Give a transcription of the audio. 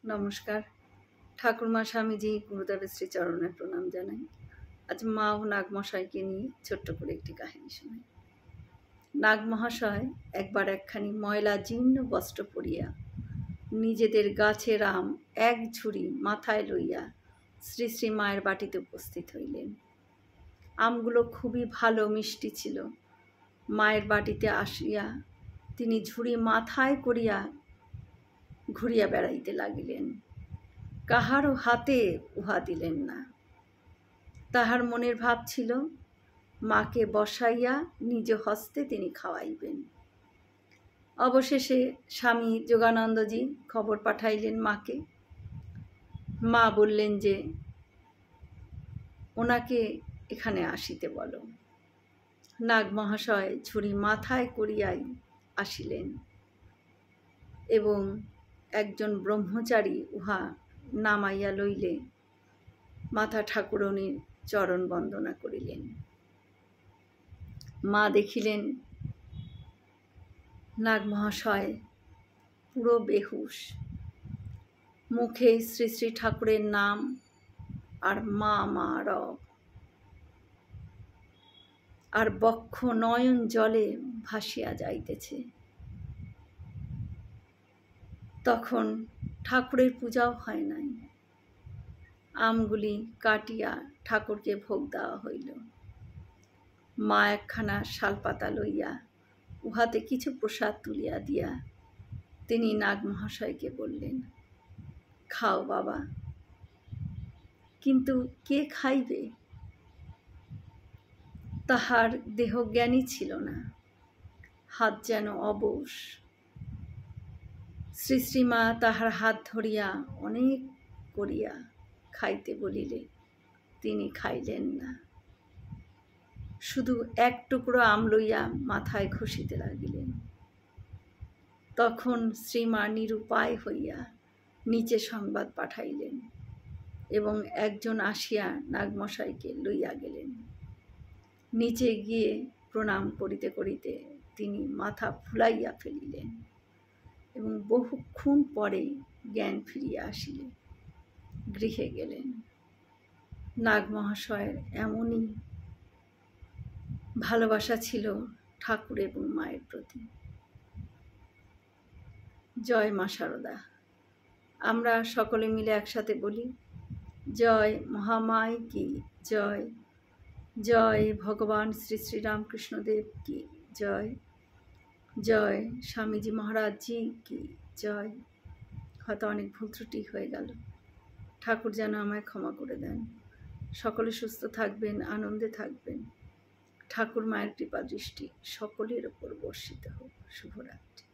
নমস্কার। ঠাকুরমা স্বামীজি গুরুদেবের শ্রীচরণে প্রণাম জানাই। আজ মা ও নাগমশাইকে নিয়ে ছোট্ট করে একটি কাহিনী শোনাই। নাগমহাশয় একবার একখানি ময়লা জীর্ণ বস্ত্র পরিয়া নিজেদের গাছের আম এক ঝুড়ি মাথায় লইয়া শ্রী শ্রী মায়ের বাটিতে উপস্থিত হইলেন। আমগুলো খুবই ভালো মিষ্টি ছিল। মায়ের বাটিতে আসিয়া তিনি ঝুড়ি মাথায় করিয়া ঘুরিয়া বেড়াইতে লাগিলেন। কাহারও হাতে উহা দিলেন না। তাহার মনের ভাব ছিল মাকে বসাইয়া নিজ হস্তে তিনি খাওয়াইবেন। অবশেষে স্বামী যোগানন্দজি খবর পাঠাইলেন মাকে। মা বললেন যে ওনাকে এখানে আসিতে বলো। নাগমহাশয় ঝুড়ি মাথায় করিয়াই আসিলেন এবং একজন ব্রহ্মচারী উহা নামাইয়া লইলে মাতা ঠাকুরণীর চরণ বন্দনা করিলেন। মা দেখিলেন নাগমহাশয় পুরো বেহুশ, মুখে শ্রী শ্রী ঠাকুরের নাম আর মা মা রব, আর বক্ষ নয়ন জলে ভাসিয়া যাইতেছে। তখন ঠাকুরের পূজাও হয় নাই। আমগুলি কাটিয়া ঠাকুরকে ভোগ দেওয়া হইল। মা একখানা শালপাতা লইয়া উহাতে কিছু প্রসাদ তুলিয়া দিয়া তিনি নাগমহাশয়কে বললেন, খাও বাবা। কিন্তু কে খাইবে? তাহার দেহজ্ঞানই ছিল না, হাত যেন অবশ। শ্রী শ্রীমা তাহার হাত ধরিয়া অনেক করিয়া খাইতে বলিলে তিনি খাইলেন না। শুধু এক টুকরো আম লইয়া মাথায় ঘষিতে লাগিলেন। তখন শ্রীমা নিরুপায় হইয়া নিচে সংবাদ পাঠাইলেন এবং একজন আসিয়া নাগমশাইকে লইয়া গেলেন। নিচে গিয়ে প্রণাম করিতে করিতে তিনি মাথা ফুলাইয়া ফেলিলেন এবং বহুক্ষণ পরে জ্ঞান ফিরিয়া আসিলে গৃহে গেলেন। নাগমহাশয়ের এমনই ভালোবাসা ছিল ঠাকুর এবং মায়ের প্রতি। জয় মা শারদা। আমরা সকলে মিলে একসাথে বলি, জয় মহামায় কি জয়, জয় ভগবান শ্রী শ্রী রামকৃষ্ণদেব কি জয়, জয় স্বামীজি মহারাজ জি কি জয়। হয়তো অনেক ভুল ত্রুটি হয়ে গেল, ঠাকুর যেন আমায় ক্ষমা করে দেন। সকলে সুস্থ থাকবেন, আনন্দে থাকবেন। ঠাকুর মায়ের কৃপা দৃষ্টি সকলের ওপর বর্ষিত হোক। শুভরাত্রি।